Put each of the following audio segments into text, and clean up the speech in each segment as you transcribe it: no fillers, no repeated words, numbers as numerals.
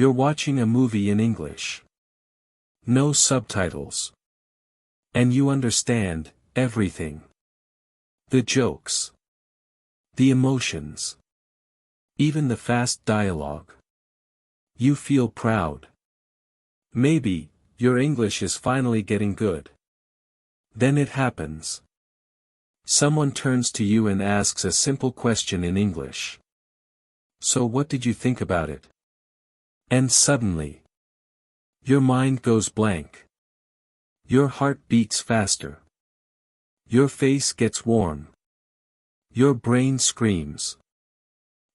You're watching a movie in English. No subtitles. And you understand everything. The jokes. The emotions. Even the fast dialogue. You feel proud. Maybe, your English is finally getting good. Then it happens. Someone turns to you and asks a simple question in English. So what did you think about it? And suddenly, your mind goes blank. Your heart beats faster. Your face gets warm. Your brain screams.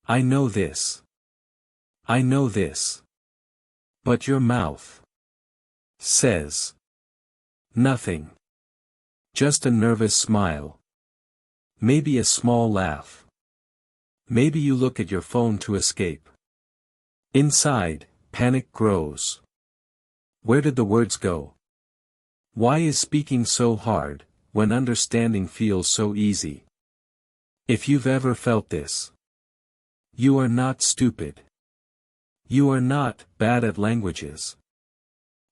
I know this. I know this. But your mouth says nothing. Just a nervous smile. Maybe a small laugh. Maybe you look at your phone to escape. Inside, panic grows. Where did the words go? Why is speaking so hard, when understanding feels so easy? If you've ever felt this, you are not stupid. You are not bad at languages.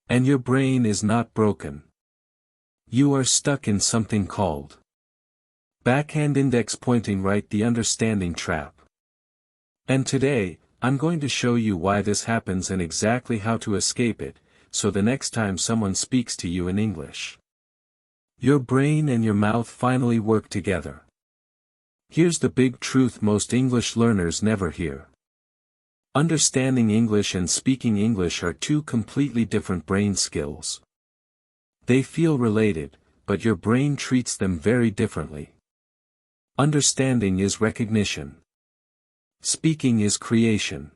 And your brain is not broken. You are stuck in something called backhand index pointing right, the understanding trap. And today, I'm going to show you why this happens and exactly how to escape it, so the next time someone speaks to you in English, your brain and your mouth finally work together. Here's the big truth most English learners never hear. Understanding English and speaking English are two completely different brain skills. They feel related, but your brain treats them very differently. Understanding is recognition. Speaking is creation.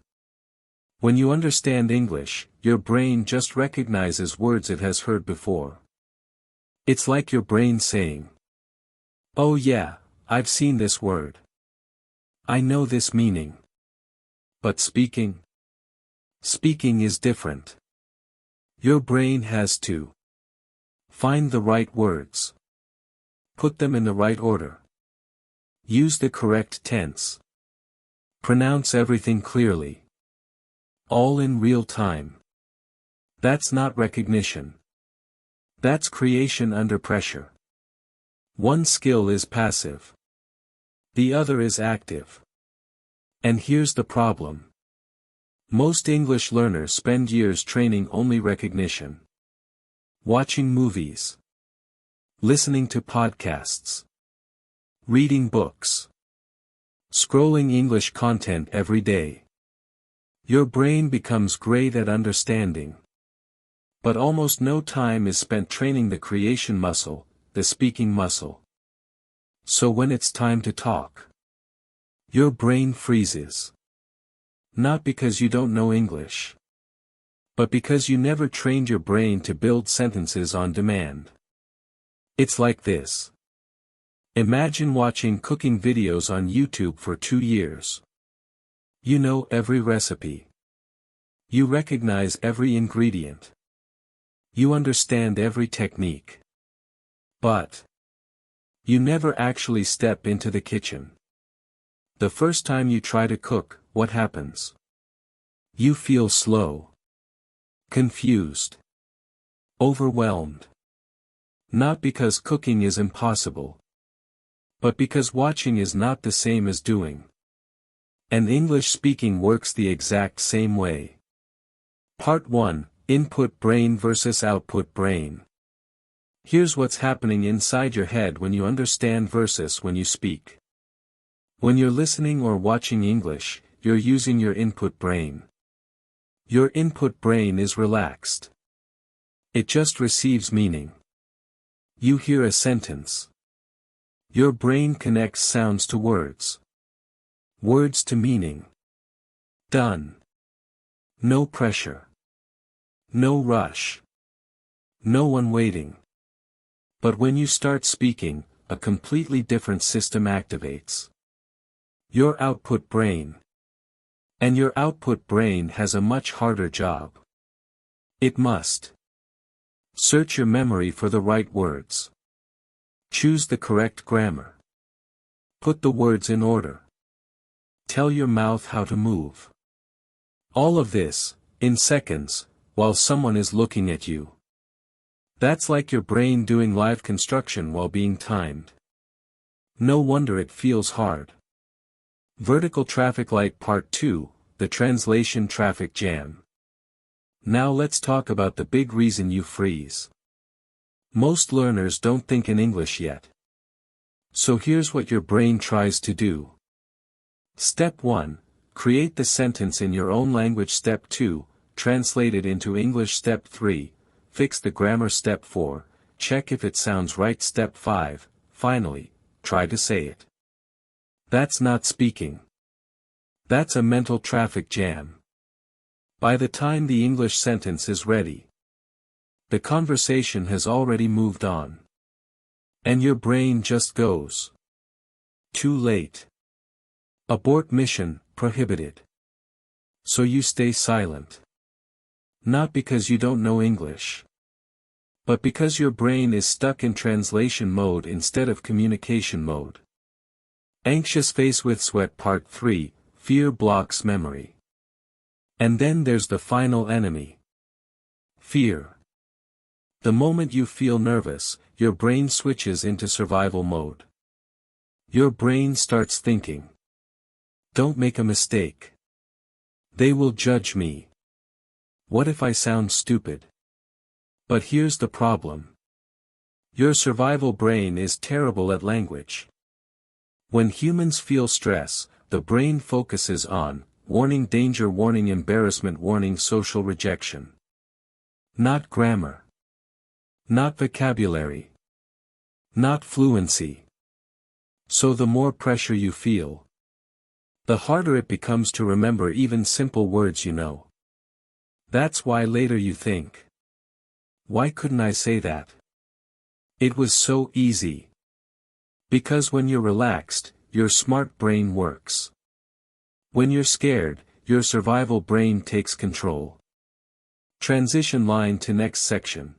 When you understand English, your brain just recognizes words it has heard before. It's like your brain saying, "Oh yeah, I've seen this word. I know this meaning." But speaking? Speaking is different. Your brain has to find the right words. Put them in the right order. Use the correct tense. Pronounce everything clearly. All in real time. That's not recognition. That's creation under pressure. One skill is passive. The other is active. And here's the problem. Most English learners spend years training only recognition. Watching movies. Listening to podcasts. Reading books. Scrolling English content every day. Your brain becomes great at understanding. But almost no time is spent training the creation muscle, the speaking muscle. So when it's time to talk, your brain freezes. Not because you don't know English, but because you never trained your brain to build sentences on demand. It's like this. Imagine watching cooking videos on YouTube for 2 years. You know every recipe. You recognize every ingredient. You understand every technique. But you never actually step into the kitchen. The first time you try to cook, what happens? You feel slow. Confused. Overwhelmed. Not because cooking is impossible, but because watching is not the same as doing. And English speaking works the exact same way. Part 1, Input brain versus output brain. Here's what's happening inside your head when you understand versus when you speak. When you're listening or watching English, you're using your input brain. Your input brain is relaxed. It just receives meaning. You hear a sentence. Your brain connects sounds to words. Words to meaning. Done. No pressure. No rush. No one waiting. But when you start speaking, a completely different system activates. Your output brain. And your output brain has a much harder job. It must search your memory for the right words. Choose the correct grammar. Put the words in order. Tell your mouth how to move. All of this, in seconds, while someone is looking at you. That's like your brain doing live construction while being timed. No wonder it feels hard. Vertical traffic light part 2, the translation traffic jam. Now let's talk about the big reason you freeze. Most learners don't think in English yet. So here's what your brain tries to do. Step 1. Create the sentence in your own language. Step 2. Translate it into English. Step 3. Fix the grammar. Step 4. Check if it sounds right. Step 5. Finally, try to say it. That's not speaking. That's a mental traffic jam. By the time the English sentence is ready, the conversation has already moved on. And your brain just goes. Too late. Abort mission, prohibited. So you stay silent. Not because you don't know English, but because your brain is stuck in translation mode instead of communication mode. Anxious face with sweat part 3, fear blocks memory. And then there's the final enemy. Fear. The moment you feel nervous, your brain switches into survival mode. Your brain starts thinking. Don't make a mistake. They will judge me. What if I sound stupid? But here's the problem. Your survival brain is terrible at language. When humans feel stress, the brain focuses on warning, danger, warning, embarrassment, warning, social rejection. Not grammar. Not vocabulary. Not fluency. So the more pressure you feel, the harder it becomes to remember even simple words you know. That's why later you think, why couldn't I say that? It was so easy. Because when you're relaxed, your smart brain works. When you're scared, your survival brain takes control. Transition line to next section.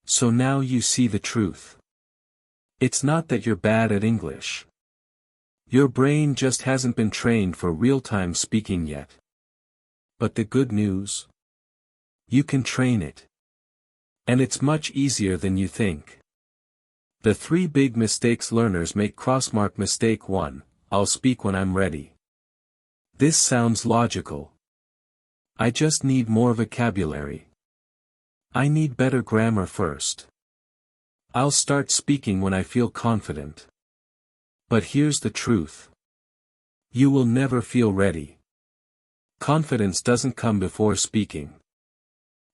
So now you see the truth. It's not that you're bad at English. Your brain just hasn't been trained for real-time speaking yet. But the good news? You can train it. And it's much easier than you think. The 3 big mistakes learners make. Crossmark mistake 1, I'll speak when I'm ready. This sounds logical. I just need more vocabulary. I need better grammar first. I'll start speaking when I feel confident. But here's the truth. You will never feel ready. Confidence doesn't come before speaking.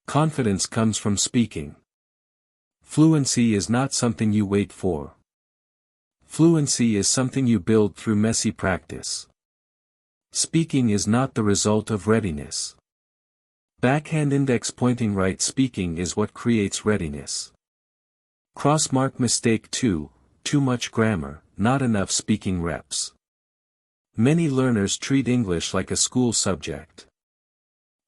Confidence comes from speaking. Fluency is not something you wait for. Fluency is something you build through messy practice. Speaking is not the result of readiness. Backhand index pointing right speaking is what creates readiness. Crossmark mistake 2, too much grammar, not enough speaking reps. Many learners treat English like a school subject.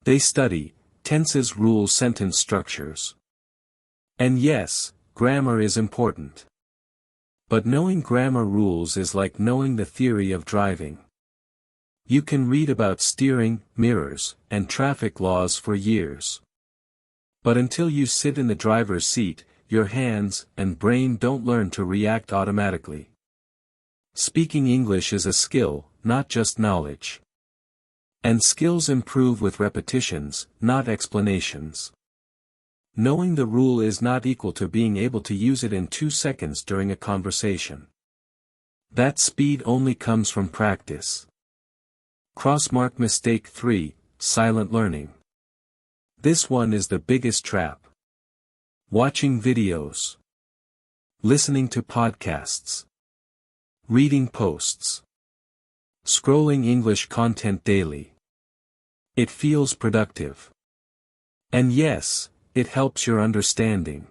They study tenses, rules, sentence structures. And yes, grammar is important. But knowing grammar rules is like knowing the theory of driving. You can read about steering, mirrors, and traffic laws for years. But until you sit in the driver's seat, your hands and brain don't learn to react automatically. Speaking English is a skill, not just knowledge. And skills improve with repetitions, not explanations. Knowing the rule is not equal to being able to use it in 2 seconds during a conversation. That speed only comes from practice. Crossmark mistake 3, silent learning. This one is the biggest trap. Watching videos. Listening to podcasts. Reading posts. Scrolling English content daily. It feels productive. And yes, it helps your understanding.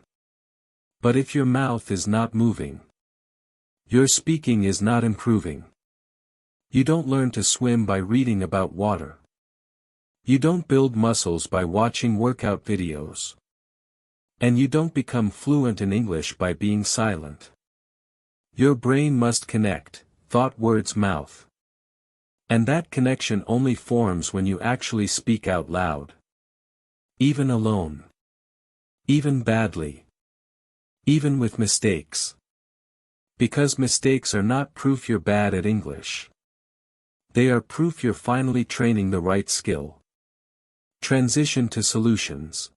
But if your mouth is not moving, your speaking is not improving. You don't learn to swim by reading about water. You don't build muscles by watching workout videos. And you don't become fluent in English by being silent. Your brain must connect, thought, words, mouth. And that connection only forms when you actually speak out loud. Even alone. Even badly. Even with mistakes. Because mistakes are not proof you're bad at English. They are proof you're finally training the right skill. Transition to solutions.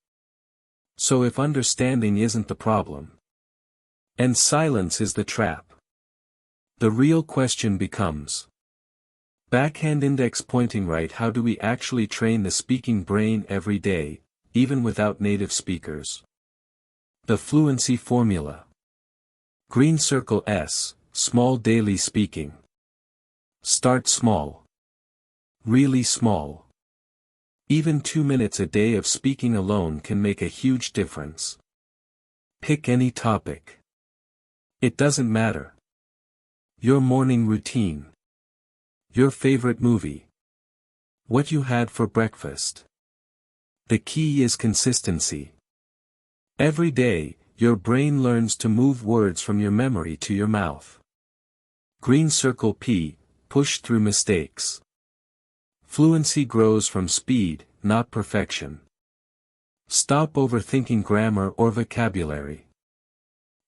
So if understanding isn't the problem, and silence is the trap, the real question becomes: backhand index pointing right. How do we actually train the speaking brain every day, even without native speakers? The Fluency Formula. Green circle S, small daily speaking. Start small. Really small. Even 2 minutes a day of speaking alone can make a huge difference. Pick any topic. It doesn't matter. Your morning routine. Your favorite movie. What you had for breakfast. The key is consistency. Every day, your brain learns to move words from your memory to your mouth. Green circle P, push through mistakes. Fluency grows from speed, not perfection. Stop overthinking grammar or vocabulary.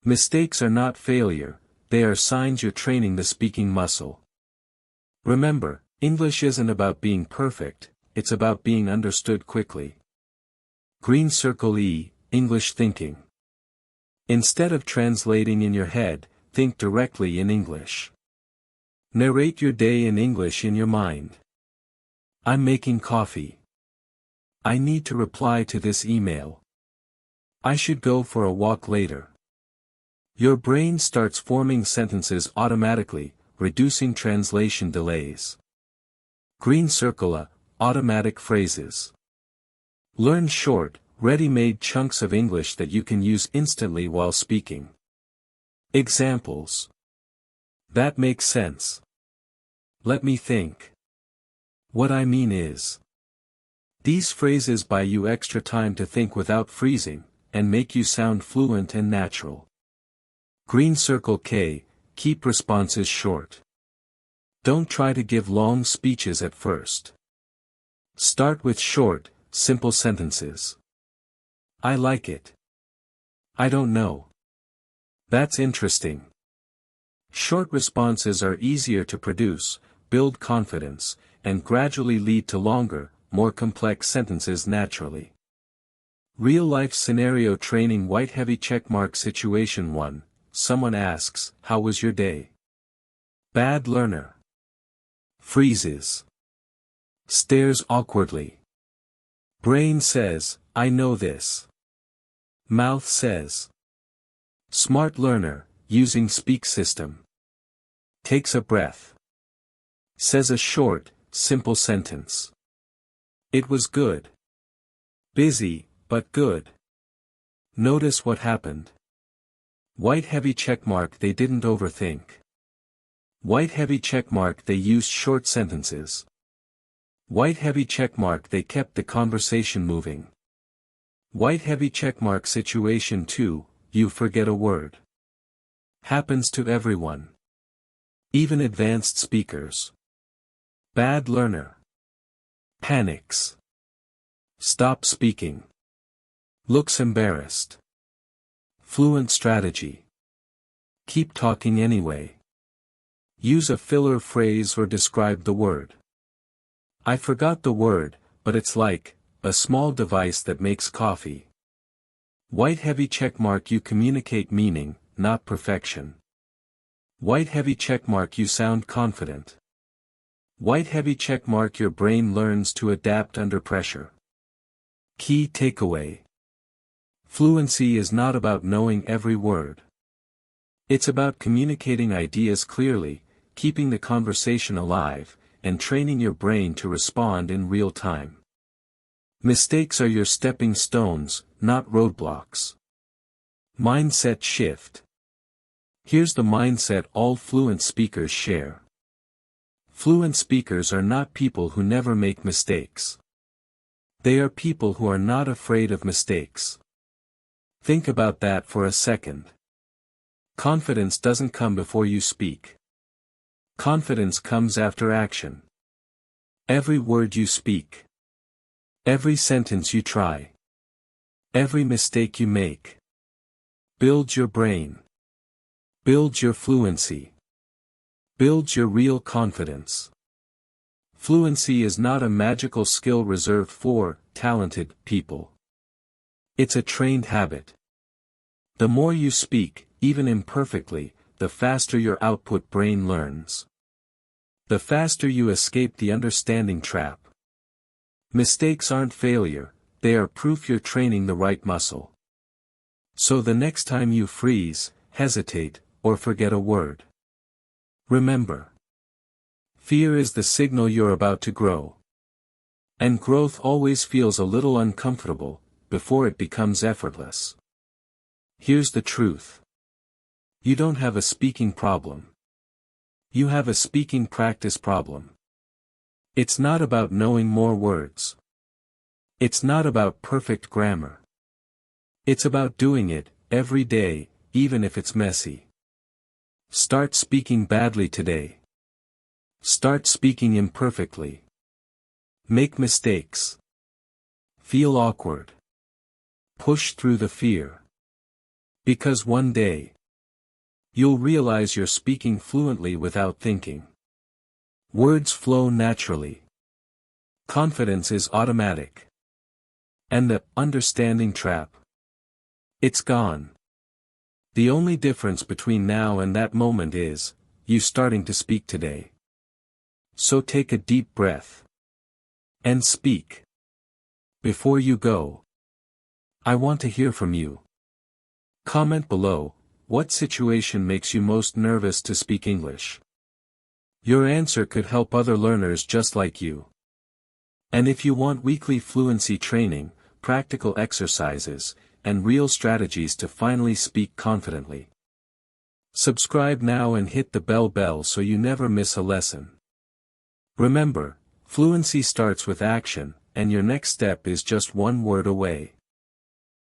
Mistakes are not failure, they are signs you're training the speaking muscle. Remember, English isn't about being perfect, it's about being understood quickly. Green circle E, English thinking. Instead of translating in your head, think directly in English. Narrate your day in English in your mind. I'm making coffee. I need to reply to this email. I should go for a walk later. Your brain starts forming sentences automatically, reducing translation delays. Green circle A, automatic phrases. Learn short, ready-made chunks of English that you can use instantly while speaking. Examples. That makes sense. Let me think. What I mean is. These phrases buy you extra time to think without freezing, and make you sound fluent and natural. Green circle K, keep responses short. Don't try to give long speeches at first. Start with short, simple sentences. I like it. I don't know. That's interesting. Short responses are easier to produce, build confidence, and gradually lead to longer, more complex sentences naturally. Real-life scenario training. White heavy checkmark situation 1. Someone asks, how was your day? Bad learner. Freezes. Stares awkwardly. Brain says, I know this. Mouth says. Smart learner, using speak system. Takes a breath. Says a short, simple sentence. It was good. Busy, but good. Notice what happened. White heavy checkmark. They didn't overthink. White heavy checkmark. They used short sentences. White heavy checkmark. They kept the conversation moving. White heavy checkmark. Situation 2, you forget a word. Happens to everyone. Even advanced speakers. Bad learner. Panics. Stop speaking. Looks embarrassed. Fluent strategy. Keep talking anyway. Use a filler phrase or describe the word. I forgot the word, but it's like a small device that makes coffee. White heavy checkmark. You communicate meaning, not perfection. White heavy checkmark. You sound confident. White heavy checkmark. Your brain learns to adapt under pressure. Key takeaway. Fluency is not about knowing every word. It's about communicating ideas clearly, keeping the conversation alive, and training your brain to respond in real time. Mistakes are your stepping stones, not roadblocks. Mindset shift. Here's the mindset all fluent speakers share. Fluent speakers are not people who never make mistakes. They are people who are not afraid of mistakes. Think about that for a second. Confidence doesn't come before you speak. Confidence comes after action. Every word you speak. Every sentence you try. Every mistake you make builds your brain, builds your fluency, builds your real confidence. Fluency is not a magical skill reserved for talented people. It's a trained habit. The more you speak, even imperfectly, the faster your output brain learns. The faster you escape the understanding trap. Mistakes aren't failure, they are proof you're training the right muscle. So the next time you freeze, hesitate, or forget a word, remember: fear is the signal you're about to grow. And growth always feels a little uncomfortable, before it becomes effortless. Here's the truth. You don't have a speaking problem. You have a speaking practice problem. It's not about knowing more words. It's not about perfect grammar. It's about doing it, every day, even if it's messy. Start speaking badly today. Start speaking imperfectly. Make mistakes. Feel awkward. Push through the fear. Because one day, you'll realize you're speaking fluently without thinking. Words flow naturally. Confidence is automatic. And the understanding trap, it's gone. The only difference between now and that moment is you starting to speak today. So take a deep breath and speak. Before you go, I want to hear from you. Comment below, what situation makes you most nervous to speak English? Your answer could help other learners just like you. And if you want weekly fluency training, practical exercises, and real strategies to finally speak confidently, subscribe now and hit the bell so you never miss a lesson. Remember, fluency starts with action, and your next step is just one word away.